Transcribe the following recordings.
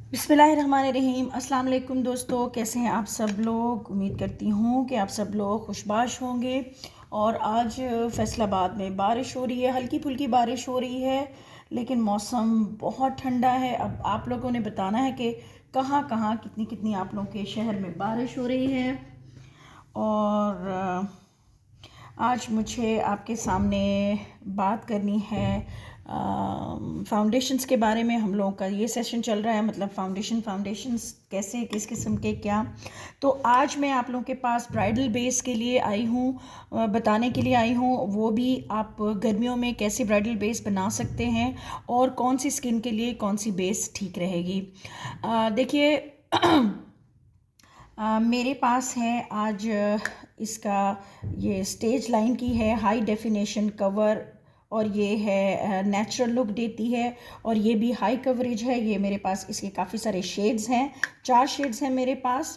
बिस्मिल्लाहिर्रहमानिर्रहीम। अस्सलाम वालेकुम दोस्तों, कैसे हैं आप सब लोग। उम्मीद करती हूँ कि आप सब लोग खुशबाश होंगे। और आज फैसलाबाद में बारिश हो रही है, हल्की फुल्की बारिश हो रही है, लेकिन मौसम बहुत ठंडा है। अब आप लोगों ने बताना है कि कहाँ कहाँ कितनी कितनी आप लोगों के शहर में बारिश हो रही है। और आज मुझे आपके सामने बात करनी है फाउंडेशंस के बारे में। हम लोगों का ये सेशन चल रहा है, मतलब फाउंडेशंस कैसे, किस किस्म के, क्या। तो आज मैं आप लोगों के पास ब्राइडल बेस के लिए आई हूँ, बताने के लिए आई हूँ, वो भी आप गर्मियों में कैसे ब्राइडल बेस बना सकते हैं और कौन सी स्किन के लिए कौन सी बेस ठीक रहेगी। देखिए मेरे पास है आज इसका ये स्टेज लाइन की है, हाई डेफिनेशन कवर, और ये है नेचुरल लुक देती है, और ये भी हाई कवरेज है। ये मेरे पास इसके काफ़ी सारे शेड्स हैं, 4 शेड्स हैं मेरे पास।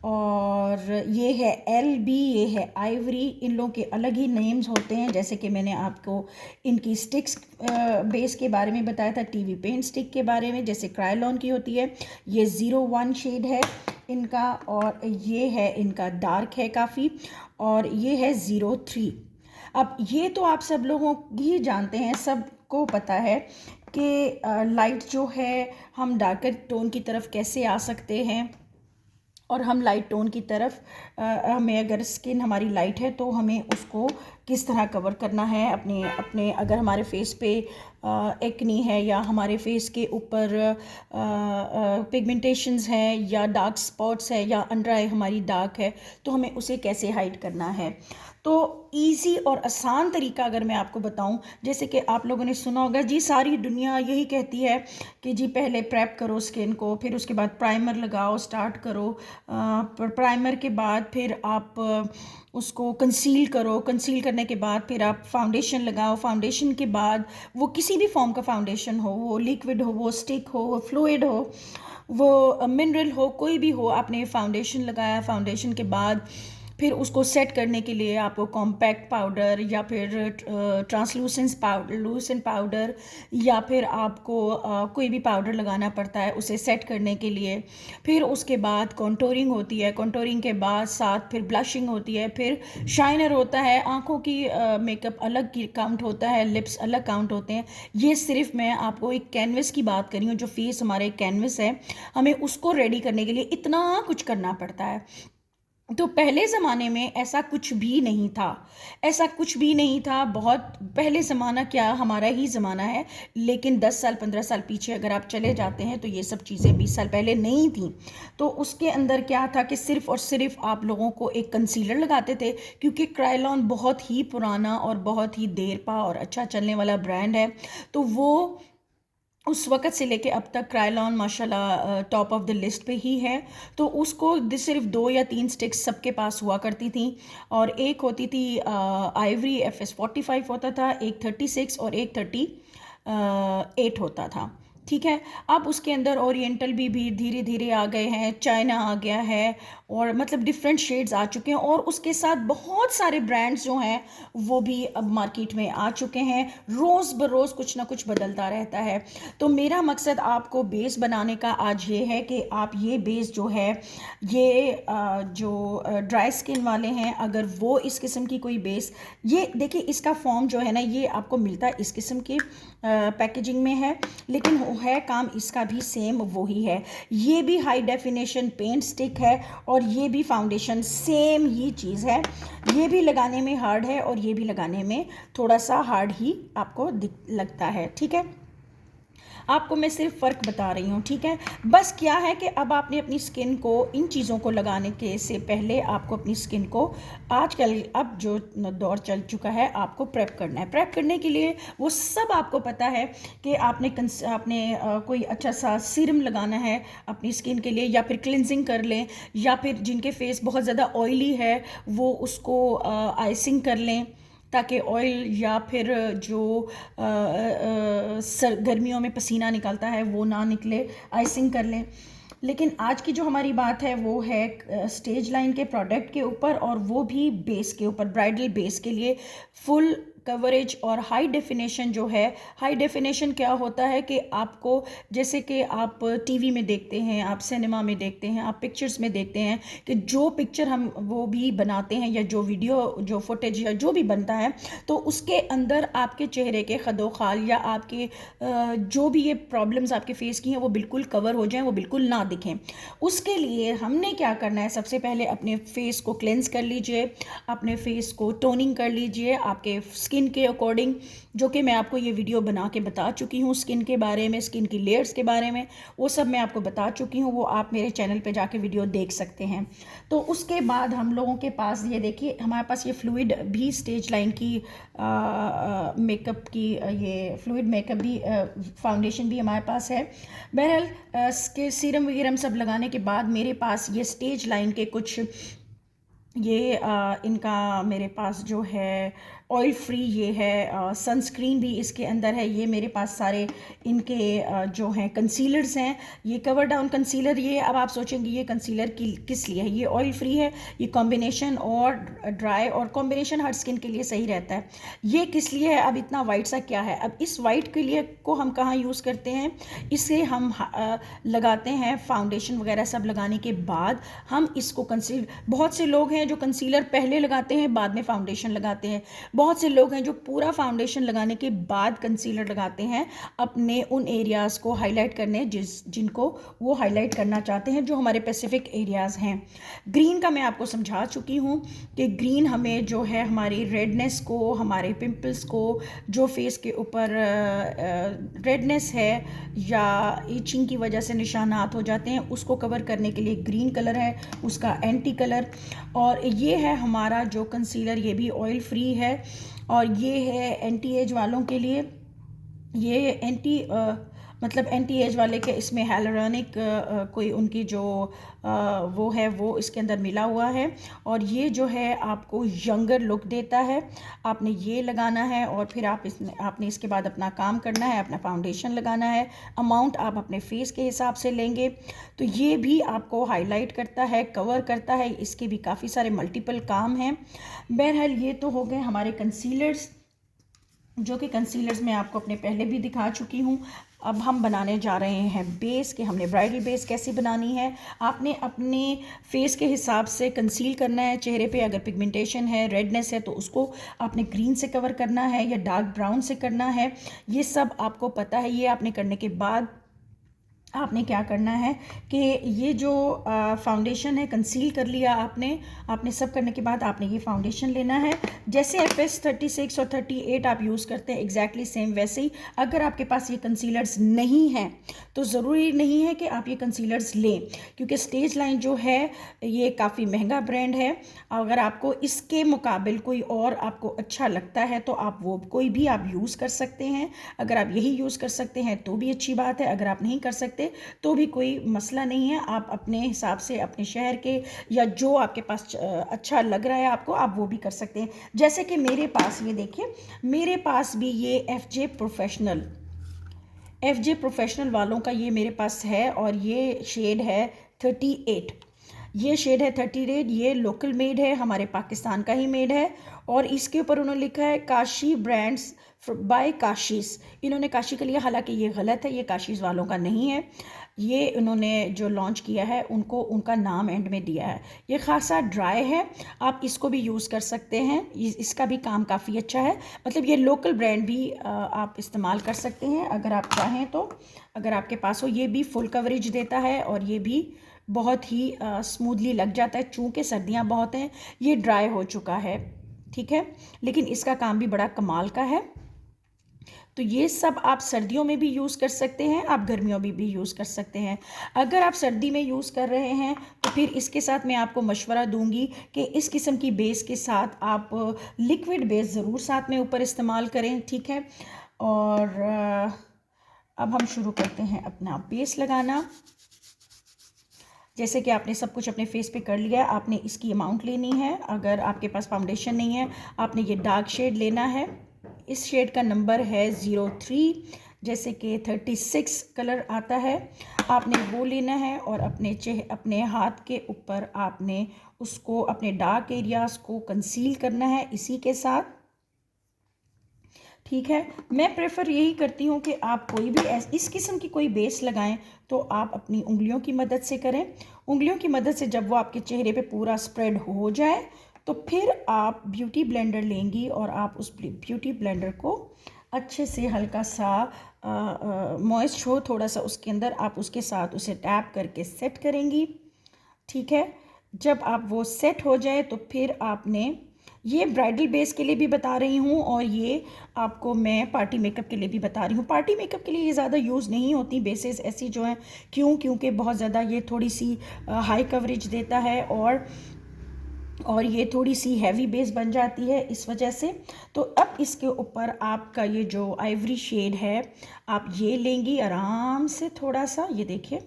और ये है LB, ये है आइवरी। इन लोगों के अलग ही नेम्स होते हैं, जैसे कि मैंने आपको इनकी स्टिक्स बेस के बारे में बताया था, टीवी पेंट स्टिक के बारे में, जैसे क्रायलॉन की होती है। ये 01 शेड है इनका, और ये है इनका डार्क है काफ़ी, और ये है 03। अब ये तो आप सब लोगों ही जानते हैं, सबको पता है कि लाइट जो है, हम डार्कर टोन की तरफ कैसे आ सकते हैं, और हम लाइट टोन की तरफ हमें अगर स्किन हमारी लाइट है तो हमें उसको किस तरह कवर करना है अपने अपने अगर हमारे फेस पे एक्नी है, या हमारे फेस के ऊपर पिगमेंटेशंस हैं, या डार्क स्पॉट्स है, या अंडर आई हमारी डार्क है, तो हमें उसे कैसे हाइड करना है। तो इजी और आसान तरीका अगर मैं आपको बताऊं, जैसे कि आप लोगों ने सुना होगा जी, सारी दुनिया यही कहती है कि जी पहले प्रेप करो स्किन को, फिर उसके बाद प्राइमर लगाओ, स्टार्ट करो। प्राइमर के बाद फिर आप उसको कंसील करो, कंसील करने के बाद फिर आप फाउंडेशन लगाओ, फाउंडेशन के बाद वो किसी भी फॉर्म का फाउंडेशन हो, वो लिक्विड हो, वो स्टिक हो, वो फ्लूइड हो, वो मिनरल हो, कोई भी हो, आपने फाउंडेशन लगाया। फाउंडेशन के बाद फिर उसको सेट करने के लिए आपको कॉम्पैक्ट पाउडर, या फिर लूसेंट पाउडर, या फिर आपको कोई भी पाउडर लगाना पड़ता है उसे सेट करने के लिए। फिर उसके बाद कॉन्टोरिंग होती है, कॉन्टोरिंग के बाद साथ फिर ब्लशिंग होती है, फिर शाइनर होता है, आँखों की मेकअप अलग की काउंट होता है, लिप्स अलग काउंट होते हैं। ये सिर्फ मैं आपको एक कैनवस की बात कर रही हूँ, जो फेस हमारे कैनवस है, हमें उसको रेडी करने के लिए इतना कुछ करना पड़ता है। तो पहले ज़माने में ऐसा कुछ भी नहीं था, ऐसा कुछ भी नहीं था। बहुत पहले ज़माना क्या, हमारा ही ज़माना है, लेकिन 10 साल 15 साल पीछे अगर आप चले जाते हैं तो ये सब चीज़ें 20 साल पहले नहीं थी। तो उसके अंदर क्या था कि सिर्फ़ और सिर्फ आप लोगों को एक कंसीलर लगाते थे, क्योंकि क्रायलॉन बहुत ही पुराना और बहुत ही देर पा और अच्छा चलने वाला ब्रांड है। तो वो उस वक़्त से लेके अब तक क्रायलॉन माशाल्लाह टॉप ऑफ़ द लिस्ट पे ही है। तो उसको सिर्फ 2 या 3 स्टिक्स सबके पास हुआ करती थी, और एक होती थी आइवरी FS45 होता था, एक 36 और एक 38 होता था। ठीक है। अब उसके अंदर ओरिएंटल भी धीरे धीरे आ गए हैं, चाइना आ गया है, और मतलब डिफरेंट शेड्स आ चुके हैं, और उसके साथ बहुत सारे ब्रांड्स जो हैं वो भी अब मार्केट में आ चुके हैं। रोज़ बरोज़ कुछ ना कुछ बदलता रहता है। तो मेरा मकसद आपको बेस बनाने का आज ये है कि आप ये बेस जो है, ये जो ड्राई स्किन वाले हैं, अगर वो इस किस्म की कोई बेस, ये देखिए इसका फॉर्म जो है ना, ये आपको मिलता है इस किस्म की पैकेजिंग में है, लेकिन वो है काम इसका भी सेम वही है। ये भी हाई डेफिनेशन पेंट स्टिक है, और ये भी फाउंडेशन सेम ही चीज़ है। ये भी लगाने में हार्ड है, और ये भी लगाने में थोड़ा सा हार्ड ही आपको लगता है। ठीक है, आपको मैं सिर्फ फ़र्क बता रही हूँ। ठीक है, बस क्या है कि अब आपने अपनी स्किन को इन चीज़ों को लगाने के से पहले आपको अपनी स्किन को, आजकल अब जो दौर चल चुका है, आपको प्रेप करना है। प्रेप करने के लिए वो सब आपको पता है कि आपने कोई अच्छा सा सीरम लगाना है अपनी स्किन के लिए, या फिर क्लिनजिंग कर लें, या फिर जिनके फेस बहुत ज़्यादा ऑयली है वो उसको आइसिंग कर लें, ताकि ऑयल या फिर जो गर्मियों में पसीना निकलता है वो ना निकले, आइसिंग कर लें। लेकिन आज की जो हमारी बात है वो है स्टेज लाइन के प्रोडक्ट के ऊपर, और वो भी बेस के ऊपर, ब्राइडल बेस के लिए फुल कवरेज और हाई डेफिनेशन जो है, हाई डेफिनेशन क्या होता है कि आपको, जैसे कि आप टीवी में देखते हैं, आप सिनेमा में देखते हैं, आप पिक्चर्स में देखते हैं कि जो पिक्चर हम वो भी बनाते हैं या जो वीडियो जो फुटेज या जो भी बनता है, तो उसके अंदर आपके चेहरे के खदोखाल या आपके जो भी ये प्रॉब्लम्स आपके फेस की हैं वो बिल्कुल कवर हो जाएं, वो बिल्कुल ना दिखें। उसके लिए हमने क्या करना है, सबसे पहले अपने फेस को क्लेंस कर लीजिए, अपने फेस को टोनिंग कर लीजिए आपके स्किन के अकॉर्डिंग, जो कि मैं आपको ये वीडियो बना के बता चुकी हूँ स्किन के बारे में, स्किन की लेयर्स के बारे में, वो सब मैं आपको बता चुकी हूँ, वो आप मेरे चैनल पे जाके वीडियो देख सकते हैं। तो उसके बाद हम लोगों के पास ये देखिए, हमारे पास ये फ्लूइड भी स्टेज लाइन की मेकअप की ये फ्लूइड मेकअप भी फाउंडेशन भी हमारे पास है। बहरहाल इसके सीरम वगैरह हम सब लगाने के बाद मेरे पास ये स्टेज लाइन के कुछ ये इनका मेरे पास जो है ऑयल फ्री ये है, सनस्क्रीन भी इसके अंदर है, ये मेरे पास सारे इनके जो हैं कंसीलर्स हैं। ये कवर डाउन कंसीलर, ये अब आप सोचेंगे ये कंसीलर की किस लिए है, ये ऑयल फ्री है, ये कॉम्बिनेशन और ड्राई और कॉम्बिनेशन हर स्किन के लिए सही रहता है। ये किस लिए है, अब इतना वाइट सा क्या है, अब इस वाइट के लिए को हम कहाँ यूज़ करते हैं, इसे हम लगाते हैं फाउंडेशन वगैरह सब लगाने के बाद हम इसको कंसील, बहुत से लोग हैं जो कंसीलर पहले लगाते हैं बाद में फाउंडेशन लगाते हैं, बहुत से लोग हैं जो पूरा फाउंडेशन लगाने के बाद कंसीलर लगाते हैं अपने उन एरियाज़ को हाईलाइट करने जिनको वो हाईलाइट करना चाहते हैं, जो हमारे स्पेसिफिक एरियाज़ हैं। ग्रीन का मैं आपको समझा चुकी हूँ कि ग्रीन हमें जो है हमारी रेडनेस को, हमारे पिंपल्स को, जो फेस के ऊपर रेडनेस है या इचिंग की वजह से निशानात हो जाते हैं, उसको कवर करने के लिए ग्रीन कलर है उसका एंटी कलर। और ये है हमारा जो कंसीलर, ये भी ऑयल फ्री है और ये है एंटी एज वालों के लिए, ये मतलब एंटी एज वाले के इसमें हाइलुरोनिक कोई उनकी जो वो है वो इसके अंदर मिला हुआ है, और ये जो है आपको यंगर लुक देता है। आपने ये लगाना है और फिर आपने इसके बाद अपना काम करना है, अपना फाउंडेशन लगाना है, अमाउंट आप अपने फेस के हिसाब से लेंगे। तो ये भी आपको हाईलाइट करता है, कवर करता है, इसके भी काफ़ी सारे मल्टीपल काम हैं। बहरहाल ये तो हो गए हमारे कंसीलर्स, जो कि कंसीलर्स मैं आपको अपने पहले भी दिखा चुकी हूँ। अब हम बनाने जा रहे हैं बेस, कि हमने ब्राइडल बेस कैसे बनानी है। आपने अपने फेस के हिसाब से कंसील करना है चेहरे पे, अगर पिगमेंटेशन है, रेडनेस है, तो उसको आपने ग्रीन से कवर करना है या डार्क ब्राउन से करना है, ये सब आपको पता है। ये आपने करने के बाद आपने क्या करना है कि ये जो फाउंडेशन है कंसील कर लिया आपने सब करने के बाद आपने ये फाउंडेशन लेना है, जैसे FS 36 और 38 आप यूज़ करते हैं एग्जैक्टली सेम वैसे ही। अगर आपके पास ये कंसीलर्स नहीं हैं तो ज़रूरी नहीं है कि आप ये कंसीलर्स लें, क्योंकि स्टेज लाइन जो है ये काफ़ी महंगा ब्रांड है। अगर आपको इसके मुकाबिल कोई और आपको अच्छा लगता है तो आप वो कोई भी आप यूज़ कर सकते हैं। अगर आप यही यूज़ कर सकते हैं तो भी अच्छी बात है, अगर आप नहीं कर सकते तो भी कोई मसला नहीं है। आप अपने हिसाब से अपने शहर के या जो आपके पास अच्छा लग रहा है आपको, आप वो भी कर सकते हैं। जैसे कि मेरे पास ये देखिए, मेरे पास भी ये FJ प्रोफेशनल वालों का ये मेरे पास है और ये शेड है 38। ये शेड है 38, ये लोकल मेड है, हमारे पाकिस्तान का ही मेड है। और इसके ऊपर उन्होंने लिखा है काशी ब्रांड्स बाय काशीस। इन्होंने काशी का लिया, हालांकि ये गलत है, ये काशीस वालों का नहीं है। ये उन्होंने जो लॉन्च किया है उनको उनका नाम एंड में दिया है। ये खासा ड्राई है, आप इसको भी यूज़ कर सकते हैं, इसका भी काम काफ़ी अच्छा है। मतलब ये लोकल ब्रांड भी आप इस्तेमाल कर सकते हैं अगर आप चाहें तो, अगर आपके पास हो। ये भी फुल कवरेज देता है और ये भी बहुत ही स्मूथली लग जाता है, चूँकि सर्दियाँ बहुत हैं, ये ड्राई हो चुका है, ठीक है, लेकिन इसका काम भी बड़ा कमाल का है। तो ये सब आप सर्दियों में भी यूज़ कर सकते हैं, आप गर्मियों में भी यूज़ कर सकते हैं। अगर आप सर्दी में यूज़ कर रहे हैं तो फिर इसके साथ मैं आपको मशवरा दूंगी कि इस किस्म की बेस के साथ आप लिक्विड बेस ज़रूर साथ में ऊपर इस्तेमाल करें, ठीक है। और अब हम शुरू करते हैं अपना बेस लगाना। जैसे कि आपने सब कुछ अपने फेस पे कर लिया, आपने इसकी अमाउंट लेनी है। अगर आपके पास फाउंडेशन नहीं है, आपने ये डार्क शेड लेना है। इस शेड का नंबर है 03, जैसे कि 36 कलर आता है, आपने वो लेना है। और अपने हाथ के ऊपर आपने उसको, अपने डार्क एरियाज़ को कंसील करना है इसी के साथ। ठीक है। मैं प्रेफर यही करती हूँ कि आप कोई भी इस किस्म की कोई बेस लगाएं तो आप अपनी उंगलियों की मदद से करें। उंगलियों की मदद से जब वो आपके चेहरे पे पूरा स्प्रेड हो जाए तो फिर आप ब्यूटी ब्लेंडर लेंगी और आप उस ब्यूटी ब्लेंडर को अच्छे से हल्का सा मॉइस्ट हो थोड़ा सा उसके अंदर, आप उसके साथ उसे टैप करके सेट करेंगी। ठीक है। जब आप वो सेट हो जाए तो फिर आपने, ये ब्राइडल बेस के लिए भी बता रही हूँ और ये आपको मैं पार्टी मेकअप के लिए भी बता रही हूँ। पार्टी मेकअप के लिए ये ज़्यादा यूज़ नहीं होती बेसेस ऐसी जो हैं, क्योंकि बहुत ज़्यादा ये थोड़ी सी हाई कवरेज देता है और ये थोड़ी सी हैवी बेस बन जाती है इस वजह से। तो अब इसके ऊपर आपका ये जो आइवरी शेड है आप ये लेंगी आराम से थोड़ा सा, ये देखिए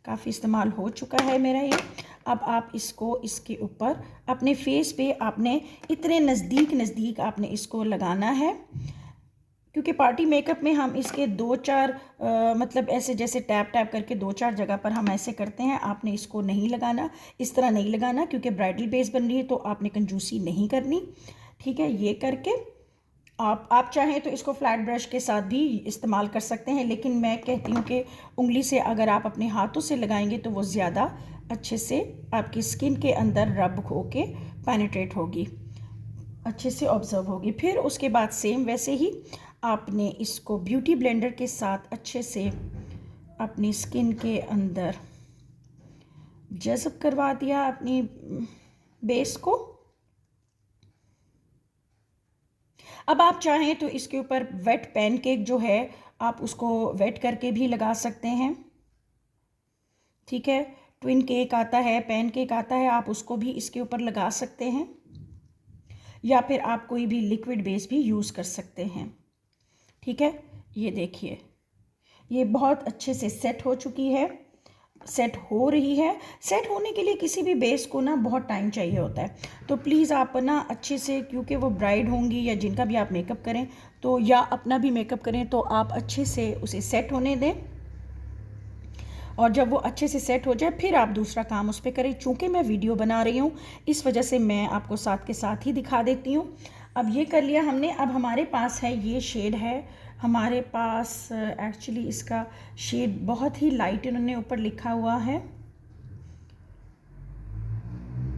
काफ़ी इस्तेमाल हो चुका है मेरा ये। अब आप इसको इसके ऊपर अपने फेस पे आपने इतने नज़दीक आपने इसको लगाना है, क्योंकि पार्टी मेकअप में हम इसके 2-4 मतलब ऐसे जैसे टैप टैप करके 2-4 जगह पर हम ऐसे करते हैं। आपने इसको नहीं लगाना, इस तरह नहीं लगाना, क्योंकि ब्राइडल बेस बन रही है तो आपने कंजूसी नहीं करनी। ठीक है। ये करके आप चाहें तो इसको फ्लैट ब्रश के साथ भी इस्तेमाल कर सकते हैं, लेकिन मैं कहती हूँ कि उंगली से अगर आप अपने हाथों से लगाएंगे तो वो ज़्यादा अच्छे से आपकी स्किन के अंदर रब होके पेनिट्रेट होगी, अच्छे से ऑब्जर्व होगी। फिर उसके बाद सेम वैसे ही आपने इसको ब्यूटी ब्लेंडर के साथ अच्छे से अपनी स्किन के अंदर जज़ब करवा दिया अपनी बेस को। अब आप चाहें तो इसके ऊपर वेट पैनकेक जो है आप उसको वेट करके भी लगा सकते हैं। ठीक है। ट्विन केक आता है, पैनकेक आता है, आप उसको भी इसके ऊपर लगा सकते हैं, या फिर आप कोई भी लिक्विड बेस भी यूज़ कर सकते हैं। ठीक है। ये देखिए ये बहुत अच्छे से सेट हो चुकी है, सेट हो रही है। सेट होने के लिए किसी भी बेस को ना बहुत टाइम चाहिए होता है, तो प्लीज़ आप ना अच्छे से, क्योंकि वो ब्राइड होंगी या जिनका भी आप मेकअप करें तो, या अपना भी मेकअप करें तो आप अच्छे से उसे सेट होने दें, और जब वो अच्छे से सेट हो जाए फिर आप दूसरा काम उस पर करें। चूँकि मैं वीडियो बना रही हूँ इस वजह से मैं आपको साथ के साथ ही दिखा देती हूँ। अब ये कर लिया हमने। अब हमारे पास है ये शेड है हमारे पास, एक्चुअली इसका शेड बहुत ही लाइट इन्होंने ऊपर लिखा हुआ है,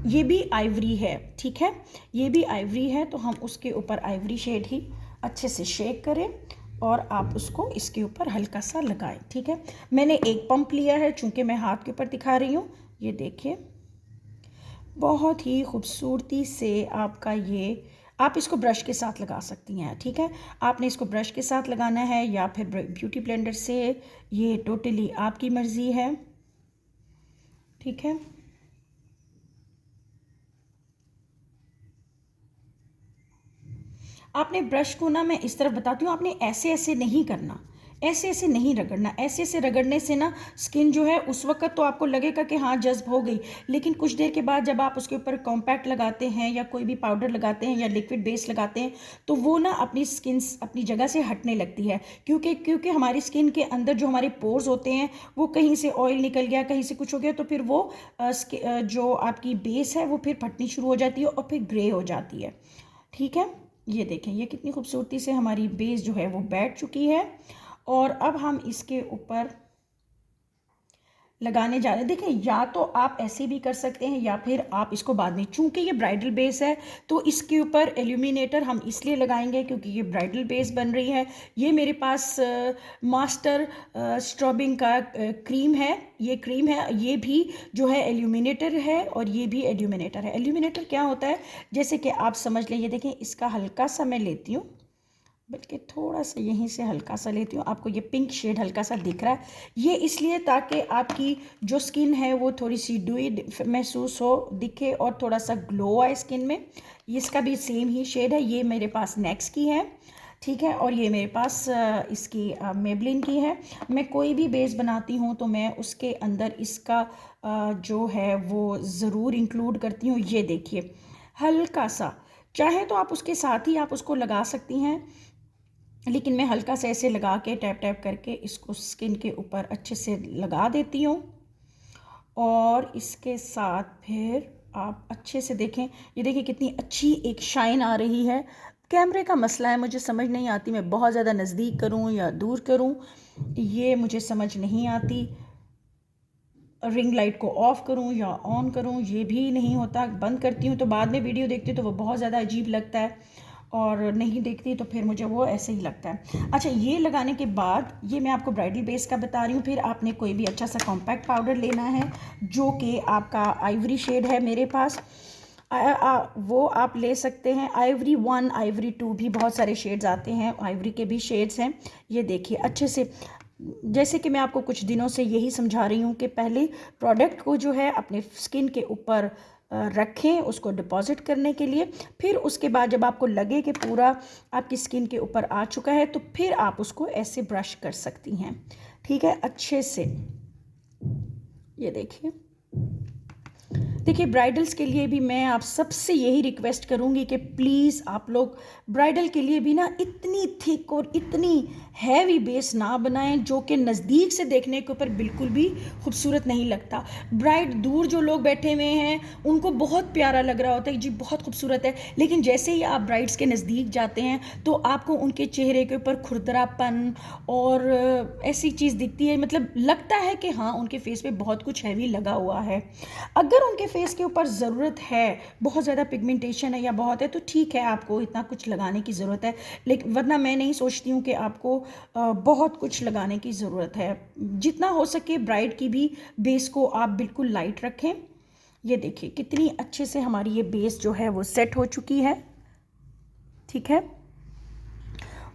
ये भी आइवरी है। ठीक है। ये भी आइवरी है, तो हम उसके ऊपर आइवरी शेड ही अच्छे से शेक करें और आप उसको इसके ऊपर हल्का सा लगाएं। ठीक है। मैंने एक पंप लिया है, चूँकि मैं हाथ के ऊपर दिखा रही हूँ। ये देखिए बहुत ही खूबसूरती से आपका ये, आप इसको ब्रश के साथ लगा सकती हैं। ठीक है। आपने इसको ब्रश के साथ लगाना है या फिर ब्यूटी ब्लेंडर से, ये टोटली आपकी मर्ज़ी है। ठीक है। आपने ब्रश को ना, मैं इस तरफ बताती हूँ, आपने ऐसे ऐसे नहीं करना, ऐसे ऐसे नहीं रगड़ना। ऐसे ऐसे रगड़ने से ना स्किन जो है उस वक्त तो आपको लगेगा कि हाँ जज्ब हो गई, लेकिन कुछ देर के बाद जब आप उसके ऊपर कॉम्पैक्ट लगाते हैं या कोई भी पाउडर लगाते हैं या लिक्विड बेस लगाते हैं तो वो ना अपनी स्किन अपनी जगह से हटने लगती है, क्योंकि हमारी स्किन के अंदर जो हमारे पोर्स होते हैं वो कहीं से ऑयल निकल गया, कहीं से कुछ हो गया, तो फिर वो जो आपकी बेस है वो फिर फटनी शुरू हो जाती है और फिर ग्रे हो जाती है। ठीक है। ये देखें ये कितनी खूबसूरती से हमारी बेस जो है वो बैठ चुकी है, और अब हम इसके ऊपर लगाने जा रहे हैं। देखें या तो आप ऐसे भी कर सकते हैं या फिर आप इसको बाद में, चूंकि ये ब्राइडल बेस है तो इसके ऊपर एल्यूमिनेटर हम इसलिए लगाएंगे क्योंकि ये ब्राइडल बेस बन रही है। ये मेरे पास मास्टर स्ट्रॉबिंग का क्रीम है, ये क्रीम है, ये भी जो है एल्यूमिनेटर है और ये भी एल्यूमिनेटर है। एल्यूमिनेटर क्या होता है, जैसे कि आप समझ लें, ये देखें इसका हल्का सा मैं लेती हूँ, बल्कि थोड़ा सा यहीं से हल्का सा लेती हूँ। आपको ये पिंक शेड हल्का सा दिख रहा है, ये इसलिए ताकि आपकी जो स्किन है वो थोड़ी सी ड्यूई महसूस हो, दिखे और थोड़ा सा ग्लो आए स्किन में। इसका भी सेम ही शेड है, ये मेरे पास नेक्स की है। ठीक है। और ये मेरे पास इसकी मेबलिन की है। मैं कोई भी बेस बनाती हूँ तो मैं उसके अंदर इसका जो है वो ज़रूर इंक्लूड करती हूँ। ये देखिए हल्का सा, चाहे तो आप उसके साथ ही आप उसको लगा सकती हैं, लेकिन मैं हल्का से ऐसे लगा के टैप टैप करके इसको स्किन के ऊपर अच्छे से लगा देती हूँ। और इसके साथ फिर आप अच्छे से देखें, ये देखिए कितनी अच्छी एक शाइन आ रही है। कैमरे का मसला है, मुझे समझ नहीं आती मैं बहुत ज़्यादा नज़दीक करूं या दूर करूं, ये मुझे समझ नहीं आती। रिंग लाइट को ऑफ़ करूं या ऑन करूं ये भी नहीं होता। बंद करती हूं तो बाद में वीडियो देखती हूँ तो वो बहुत ज़्यादा अजीब लगता है, और नहीं देखती तो फिर मुझे वो ऐसे ही लगता है। अच्छा, ये लगाने के बाद ये मैं आपको ब्राइडल बेस का बता रही हूँ। फिर आपने कोई भी अच्छा सा कॉम्पैक्ट पाउडर लेना है जो कि आपका आइवरी शेड है मेरे पास। वो आप ले सकते हैं। आइवरी 1, आइवरी 2 भी बहुत सारे शेड्स आते हैं, आइवरी के भी शेड्स हैं। ये देखिए अच्छे से, जैसे कि मैं आपको कुछ दिनों से यही समझा रही हूँ कि पहले प्रोडक्ट को जो है अपने स्किन के ऊपर रखें उसको डिपॉजिट करने के लिए। फिर उसके बाद जब आपको लगे कि पूरा आपकी स्किन के ऊपर आ चुका है तो फिर आप उसको ऐसे ब्रश कर सकती हैं, ठीक है, अच्छे से। ये देखिए, देखिए ब्राइडल्स के लिए भी मैं आप सबसे यही रिक्वेस्ट करूँगी कि प्लीज़ आप लोग ब्राइडल के लिए भी ना इतनी थिक और इतनी हैवी बेस ना बनाएं जो कि नज़दीक से देखने के ऊपर बिल्कुल भी खूबसूरत नहीं लगता। ब्राइड दूर जो लोग बैठे हुए हैं उनको बहुत प्यारा लग रहा होता है, जी बहुत खूबसूरत है, लेकिन जैसे ही आप ब्राइड्स के नज़दीक जाते हैं तो आपको उनके चेहरे के ऊपर खुरदरापन और ऐसी चीज़ दिखती है, मतलब लगता है कि हाँ उनके फेस पे बहुत कुछ हैवी लगा हुआ है। अगर उनके फेस के ऊपर ज़रूरत है, बहुत ज़्यादा पिगमेंटेशन है या बहुत है, तो ठीक है आपको इतना कुछ लगाने की ज़रूरत है, लेकिन वरना मैं नहीं सोचती हूँ कि आपको बहुत कुछ लगाने की ज़रूरत है। जितना हो सके ब्राइड की भी बेस को आप बिल्कुल लाइट रखें। ये देखिए कितनी अच्छे से हमारी ये बेस जो है वो सेट हो चुकी है, ठीक है।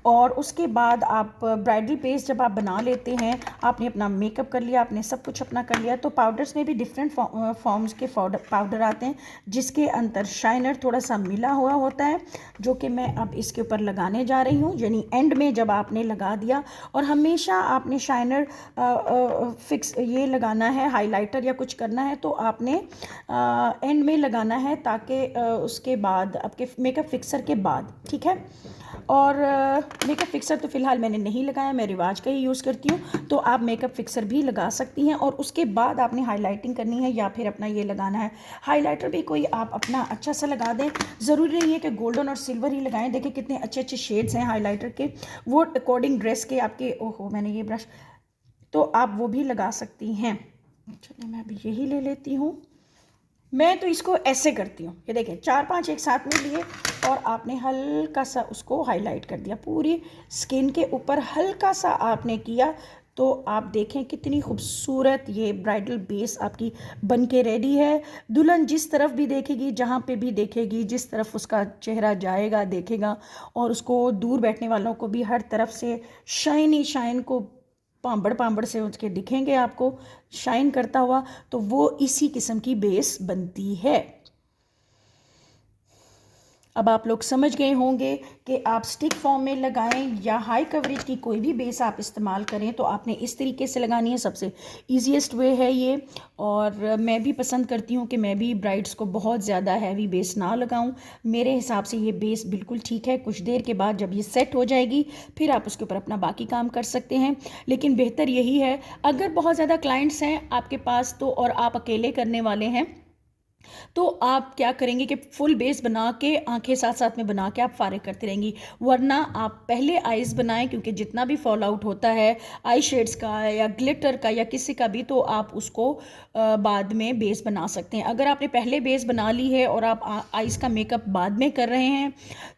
और उसके बाद आप ब्राइडल बेस जब आप बना लेते हैं, आपने अपना मेकअप कर लिया, आपने सब कुछ अपना कर लिया, तो पाउडर्स में भी डिफरेंट फॉर्म्स के पाउडर आते हैं जिसके अंदर शाइनर थोड़ा सा मिला हुआ होता है, जो कि मैं अब इसके ऊपर लगाने जा रही हूँ। यानी एंड में जब आपने लगा दिया, और हमेशा आपने शाइनर फिक्स ये लगाना है, हाइलाइटर या कुछ करना है तो आपने एंड में लगाना है, ताकि उसके बाद आपके मेकअप फिक्सर के बाद, ठीक है। और मेकअप फिक्सर तो फ़िलहाल मैंने नहीं लगाया, मैं रिवाज का ही यूज़ करती हूँ, तो आप मेकअप फिक्सर भी लगा सकती हैं। और उसके बाद आपने हाइलाइटिंग करनी है या फिर अपना ये लगाना है। हाइलाइटर भी कोई आप अपना अच्छा सा लगा दें, ज़रूरी नहीं है कि गोल्डन और सिल्वर ही लगाएं। देखिए कितने अच्छे अच्छे शेड्स हैं हाइलाइटर के, वो अकॉर्डिंग ड्रेस के आपके। ओहो, मैंने ये ब्रश, तो आप वो भी लगा सकती हैं। चलिए मैं अभी यही ले लेती हूँ। मैं तो इसको ऐसे करती हूँ, ये देखें 4-5 एक साथ में लिए और आपने हल्का सा उसको हाईलाइट कर दिया, पूरी स्किन के ऊपर हल्का सा आपने किया, तो आप देखें कितनी खूबसूरत ये ब्राइडल बेस आपकी बन के रेडी है। दुल्हन जिस तरफ भी देखेगी, जहाँ पे भी देखेगी, जिस तरफ उसका चेहरा जाएगा देखेगा, और उसको दूर बैठने वालों को भी हर तरफ से शाइन को पांबड़ पांबड़ से उसके दिखेंगे आपको शाइन करता हुआ, तो वो इसी किस्म की बेस बनती है। अब आप लोग समझ गए होंगे कि आप स्टिक फॉर्म में लगाएं या हाई कवरेज की कोई भी बेस आप इस्तेमाल करें तो आपने इस तरीके से लगानी है, सबसे ईजीएस्ट वे है ये। और मैं भी पसंद करती हूँ कि मैं भी ब्राइड्स को बहुत ज़्यादा हैवी बेस ना लगाऊं। मेरे हिसाब से ये बेस बिल्कुल ठीक है। कुछ देर के बाद जब ये सेट हो जाएगी फिर आप उसके ऊपर अपना बाकी काम कर सकते हैं, लेकिन बेहतर यही है अगर बहुत ज़्यादा क्लाइंट्स हैं आपके पास तो, और आप अकेले करने वाले हैं, तो आप क्या करेंगे कि फुल बेस बना के आंखें साथ साथ में बना के आप फारिग करती रहेंगी। वरना आप पहले आईज बनाएं, क्योंकि जितना भी फॉल आउट होता है आई शेड्स का या ग्लिटर का या किसी का भी, तो आप उसको बाद में बेस बना सकते हैं। अगर आपने पहले बेस बना ली है और आप आईज का मेकअप बाद में कर रहे हैं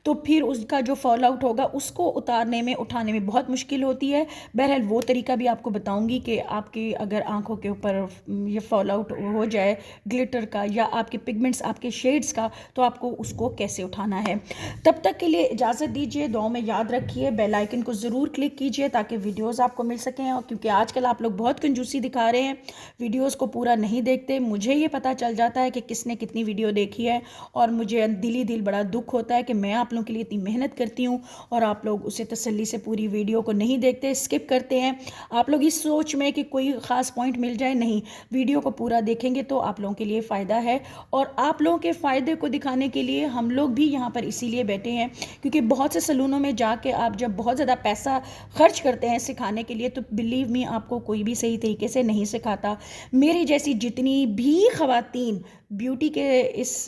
तो फिर उसका जो फॉल आउट होगा उसको उतारने में उठाने में बहुत मुश्किल होती है। बहरहाल वो तरीका भी आपको बताऊंगी कि आपकी अगर आंखों के ऊपर ये फॉल आउट हो जाए ग्लिटर का या आपके पिगमेंट्स आपके शेड्स का, तो आपको उसको कैसे उठाना है। तब तक के लिए इजाज़त दीजिए। दुआ में याद रखिए, बेल आइकन को ज़रूर क्लिक कीजिए ताकि वीडियोस आपको मिल सकें। और क्योंकि आजकल आप लोग बहुत कंजूसी दिखा रहे हैं, वीडियोस को पूरा नहीं देखते, मुझे ये पता चल जाता है कि किसने कितनी वीडियो देखी है, और मुझे दिल बड़ा दुख होता है कि मैं आप लोगों के लिए इतनी मेहनत करती हूँ और आप लोग उसे तसल्ली से पूरी वीडियो को नहीं देखते, स्किप करते हैं। आप लोग इस सोच में कि कोई ख़ास पॉइंट मिल जाए, नहीं, वीडियो को पूरा देखेंगे तो आप लोगों के लिए फ़ायदा है। और आप लोगों के फ़ायदे को दिखाने के लिए हम लोग भी यहाँ पर इसीलिए बैठे हैं, क्योंकि बहुत से सलूनों में जाके आप जब बहुत ज़्यादा पैसा खर्च करते हैं सिखाने के लिए, तो बिलीव मी आपको कोई भी सही तरीके से नहीं सिखाता। मेरी जैसी जितनी भी ख़वातीन ब्यूटी के इस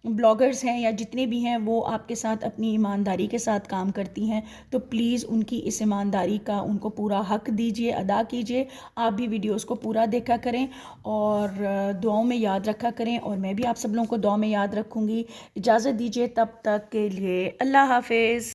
ब्लॉगर्स हैं या जितने भी हैं वो आपके साथ अपनी ईमानदारी के साथ काम करती हैं, तो प्लीज़ उनकी इस ईमानदारी का उनको पूरा हक दीजिए, अदा कीजिए। आप भी वीडियोस को पूरा देखा करें और दुआओं में याद रखा करें, और मैं भी आप सब लोगों को दुआ में याद रखूँगी। इजाज़त दीजिए तब तक के लिए, अल्लाह हाफ़िज़।